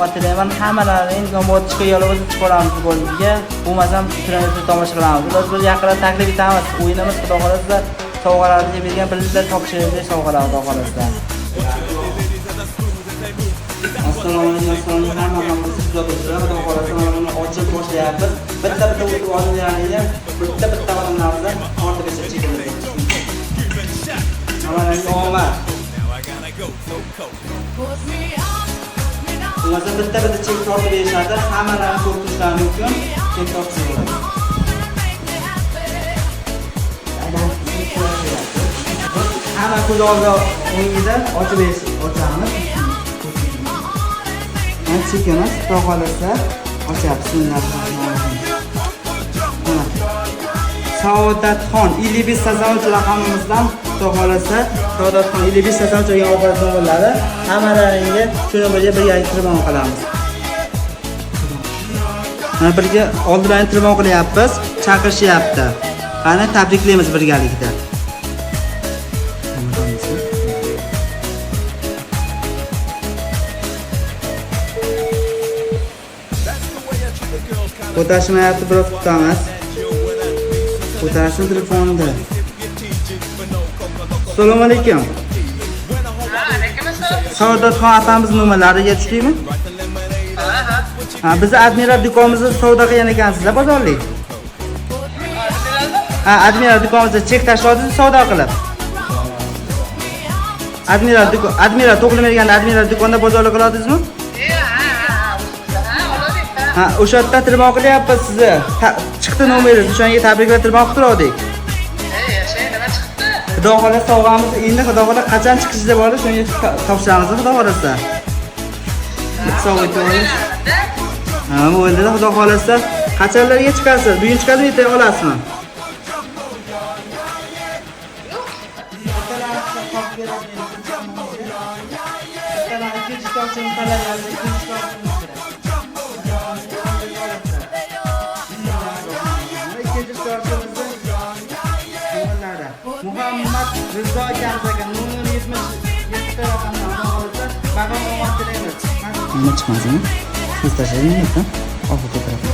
rahmat tilayman. Hammalarini imkoniyat chiqib yo'limizni chiqaramiz golga. Bo'lmasam turimizni tomosha qilamiz. Biz bir yaqinda taklif etamiz. O'yinimiz xudo xolasa sovg'alarni bergan birinchilar topshirildi sovg'alar xudo xolasa. Assalomu alaykum. Hammamiz xudo xolasa mana ochib boshlayapmiz. Bitta o'tib olganlarni bitta odamlarni ortigacha chekiladi. Mana omad. O'zi bitta chek tortib berishadi. Hammalarni ko'rib turishlari mumkin. Chek tortib bo'ladi. Hamma ko'z oldida o'yinda ochib ochamiz. Mana chekamiz, xudo xolasa ochyapmiz. Saodatxon 55 sazovchi raqamimizdan xudo xolasa Saodatxon 55 sazovchi degan ovqat nomerlari hammalaringga shuni birga telefon qilamiz. Mana birga oldindan telefon qilyapmiz, chaqirishyapti. Qani tabriklaymiz birgalikda. Ko'tarishmayapti, biroz kutamiz. Ko'tarishni telefonda. Assalomu alaykum. Saodatxon apamiz nomerlariga tushdingmi? Ha, biz Admiral do'konimizda savdo qilgan ekansizlar bozorlik. Ha, Admiral do'konimizda chek tashladingiz savdo qilib. Admiral to'qlim berganda Admiral do'konda bozorlik qiladingizmi? Ha, o'sha yerda telefon qilyapmiz sizni. Chiqdi nomeringiz, o'shanga tabriklar telefon qilib turdik. Xudo xolasa sovg'amiz endi xudo xolasa qachon chiqishida bor, shunga topshiramiz xudo xolasa. Sovg'a etamiz. Ha, bo'ldi, xudo xolasa qachonlarga chiqasiz? Bugun chiqadimi, ertaga olasizmi? Muhammad Rizo akamizga nomer 77 raqamdan olsa, bag'on omad tilaymiz. Nima chiqmasin? Siz tashlayingizmi? Oxirgi tarafga.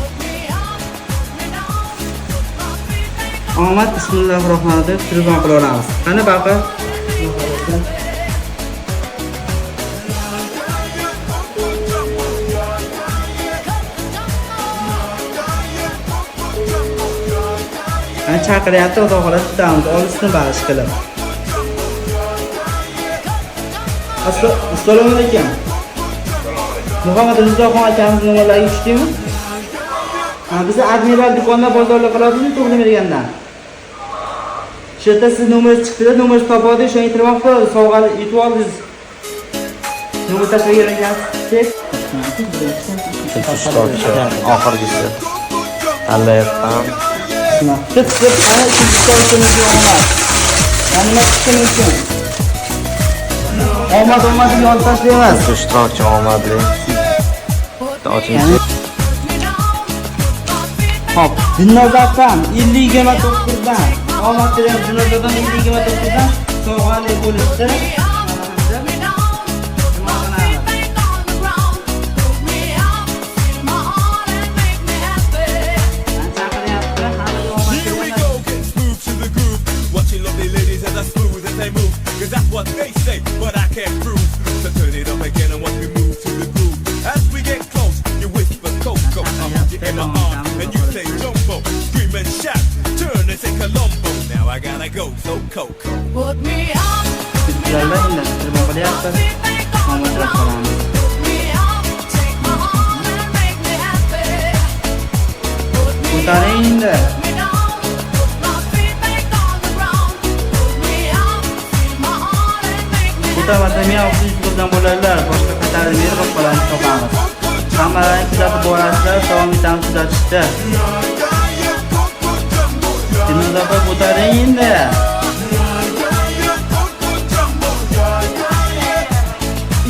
Omad bismillahirrohmanirrohim telefon qila olamiz. Qani baqa? Ana chaqiryapti, xudo xolasa tutamiz, olisini barish qilib. Assalomu alaykum. Muhammad Rizoxon akamiz nomerlariga tushdingmi? Ha, biz Admiral do'konda bozorlik qiladimiz, to'g'ri bergandan. Shu yerda siz nomeringiz chiqdi, nomeringizni topadi, o'shanga telefon qilib, sovg'ani yutib oldingiz. Nomer tashlagan ekansiz. Oxirgisi. Tanlayapman. Bitta ana ikkinchi so'rashimiz omad. Mana nima chiqishi mumkin? Omad yolib tashlaymiz. Ishtirokchi omadli. Hop, Dinozardan 50-29dan. Omad bilan Dinozardan 50-29dan sovg'ali bo'lishdi. Cause that's what they say, but I can't prove. So turn it up again and watch me move to the groove. As we get close, you whisper Coco. I hold you in my arms and you say Jumbo. Scream and shout, turn and say Colombo. Now I gotta go, so Coco. Put me up. Vatamiya o'qituvchilardan bo'larlar, boshqa qatarni berib qolamiz topamiz. Hammalarni kuzatib borasizlar, davom etamiz kuzatishda. Dinozavr ko'taring endi.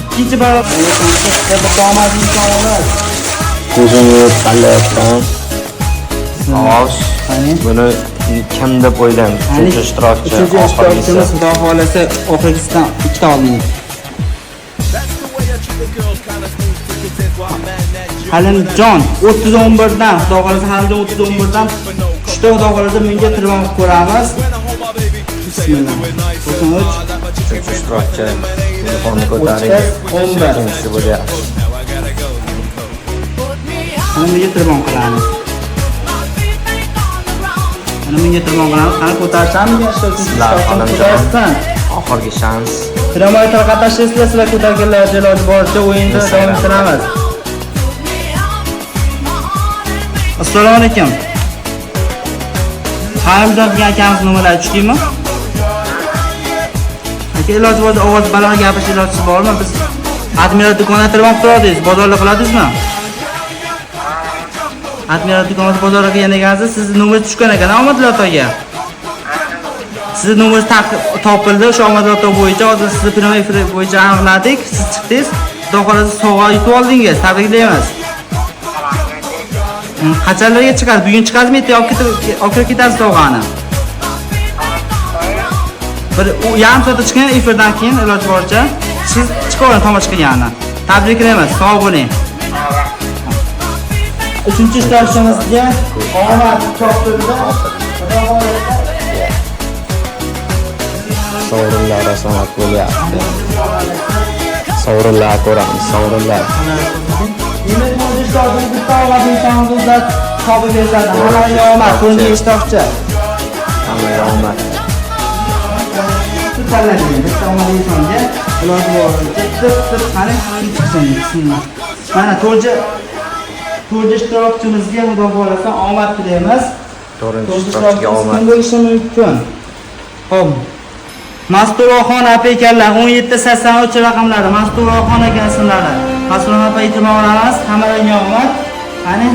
Ikkinchi barobar omadli imkonlar. Ko'zimni tanlayapman. Xo'sh, buni kim deb o'ylaymiz? Uchinchi ishtirokchi oxirgisi. Xudo xolasa oxirgisidan ikkita oldingiz. Halimjon 3011 dan, xudo xolasa Halimjon 3011 dan qushda xudo xolasa menga telefon qilib ko'ramiz. Bismillah. 93 ishtirokchi telefonni ko'taring. 11. Ikkinchisi bo'lyapti. Mana menga telefon qilamiz. Mana menga telefon qilamiz. Qani ko'tarsammi? Sizlar Halimjon. Oxirgi shans. Tramvay tarqatashlaysizlar, sizlar ko'targanlar iloji boricha o'yinda davom ettiramiz. Assalomu alaykum. Halimjon degan akamiz nomerlari tushdingmi? Aka iloji boricha ovoz baland gapirish ilojisi bormi? Biz Admiral do'konida telefon qiladingiz, bozorlik qiladingizmi? Admiral do'konida bozorga kelgan ekansiz, sizni nomer tushgan ekan Omadli otaga. Sizni nomeringiz topildi, o'sha Omadli ota bo'yicha hozir sizni prямой efir bo'yicha aniqladik. Siz chiqdingiz, xudo xolasa sovg'a yutib oldingiz. Tabriklaymiz. Qachonlarga chiqadi? Bugun chiqadimi? Olib ketasiz sovg'ani. Bir yarim soatda chiqqan efirdan keyin iloji boricha siz chiqavering tomosha qilganini. Tabriklaymiz. Sog' bo'ling. 3-ishtirokchimizga omad topildi. Xudo xolasa Sovrinlar rasonat bo'lyapti. Sovrinlar ko'ramiz, sovrinlar. Demak, bu ishtirokchining bitta omad insonimizlar topib beradi. Hammaga omad, tunji ishtirokchi. Hammaga omad. Tanlaymiz, bitta omad insonga iloji boricha qani chiqsin. Mana tunji ishtirokchimizga xudo xolasa omad tilaymiz. To'rtinchi ishtirokchiga omad. Qanday bo'lishi mumkin? Xo'p. Masturoxon aka ekanlar 1783 raqamlari. Masturoxon aka ismlari. Masturoxon aka e'tibor olamiz. Hammalarga omad. Qani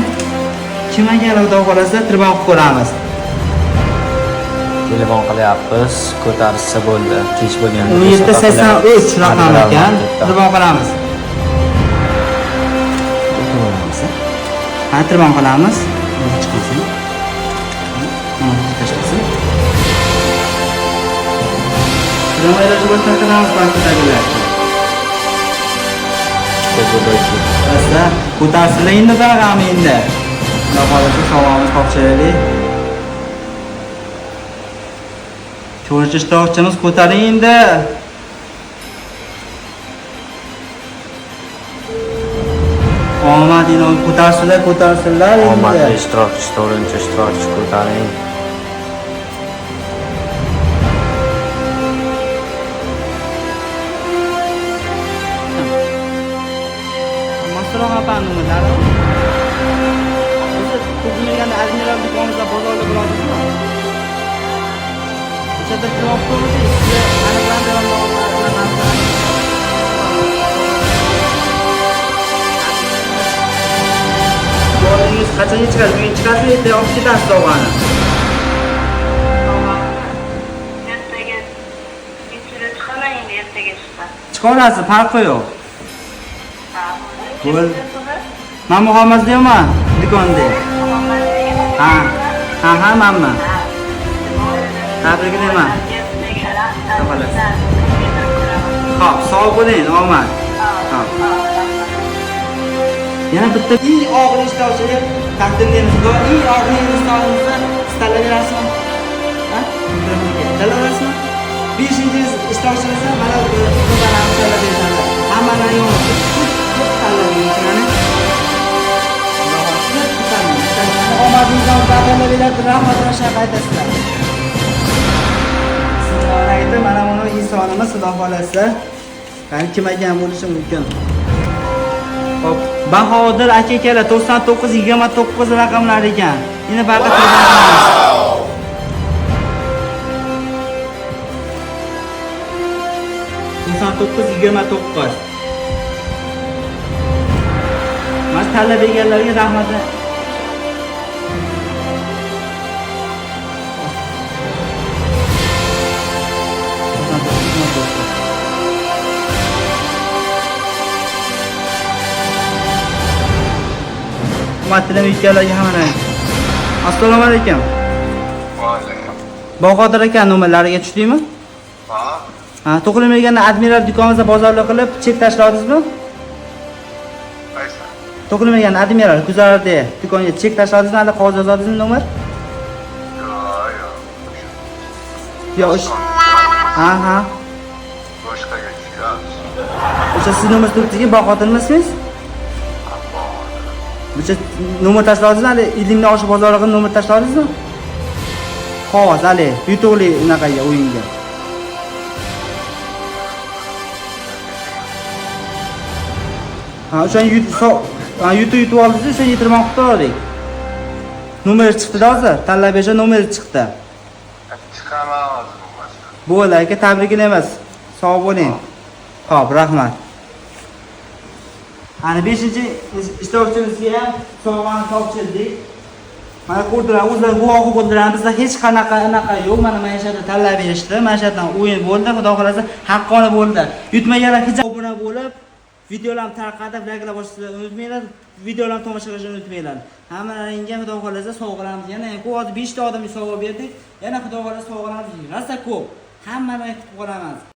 kim agar xudo xolasa telefon qilib ko'ramiz. Telefon qilyapmiz, ko'tarsa bo'ldi. Kech bo'lganda 1783 raqam ekan. Telefon qilamiz. Ha, telefon qilamiz. Chiqsin. Tashqarisi. Nimalarga boshqaramiz bankdagilar. Asa, ko'tarsinlar endi barg'am endi. Xudo xolasa sog'lig'imiz topshiraylik. To'rtinchi ishtirokchimiz ko'taring endi. Omadini ko'tarsinlar endi. Omadli ishtirokchi, to'rtinchi ishtirokchi ko'taring. Masturoxon nomerlari. O'sha ko'pinliganda Admiral do'konida bozorda bo'ladimi? O'shada telefon qilsangiz, sizga aniqlantirib Bolingiz qachonga chiqadi? Bugun chiqadi, erta olib ketasiz sovg'ani. Ertaga chiqaman endi ertaga chiqaman. Chiqaverasiz, farqi yo'q. Bo'l. Men Muhammadman, do'konda. Ha, manman. Tabriklayman. Xo'p, sog' bo'ling, omad. Yana bitta eng og'ir ishtirokchiga taqdim etamiz. Eng og'ir ishtirokchimizni tanlayverasizmi? Ha? Tanlayverasizmi? 5-chi ishtirokchimizni mana bu qizlarni tanlayverasizlar. Hammaning yo'li tanlayverasizlar. Omadingizdan taqdirlaringlar rahmatlar shab aytasizlar. Sizlar aytib, mana buni insonimiz xudo xolasa, qani kim ekan bo'lishi mumkin. Hop, Bahodir aka-akalar 9929 raqamlar ekan. Endi baqa telefon qilamiz. Mas talab berganlarga rahmat. Matnam ikkalarga hamma. Assalomu alaykum. Va alaykum. Bahodir aka nomerlariga tushdingmi? Ha, to'g'riliganda Admiral do'konimizda bozorlik qilib chek tashladingizmi? Qaysi? To'qimagan Admiral Guzarda do'konga chek tashladingizmi, hali qog'oz yozadingizmi nomer? Yo'q. Yo, ha. Boshqa geçiyoruz. O'sha siz nomer turibdiki, boqotirmisiniz? O'sha nomer tashladingizmi, hali Ilimni oshi bozoriga nomer tashladingizmi? Qog'oz, hali yutuqli unaqaga o'yinga. Ha, o'shani yutib oldingiz, o'sha yetirmoq qildik. Nomer chiqdi hozir, tanlab o'sha nomer chiqdi. Çıkamam lazım başka. Bo'ldi aka, tabriklaymiz. Sog' bo'ling. Xo'p, rahmat. Ana 5-ishtirokchimizga ham sovg'ani topshirdik. Mana ko'rdilar, o'zlari guvohi bo'ldilar. Bizda hech qanaqa yo'q. Mana yerda tanlab berishdi. Mana shu yerdan o'yin bo'ldi. Xudo xolasa haqqoni bo'ldi. Yutmaganlar hijab obuna bo'lib, videolarni tarqatib, like'lab bosishni unutmanglar. Videolarni tomosha qilishni unutmanglar. Hammalaringga xudo xolasa sovg'alarimiz yana ko'p 5 ta odamga sovg'a berdik. Yana xudo xolasa sovg'alarimiz rosa ko'p. Hammani kutib qolamiz.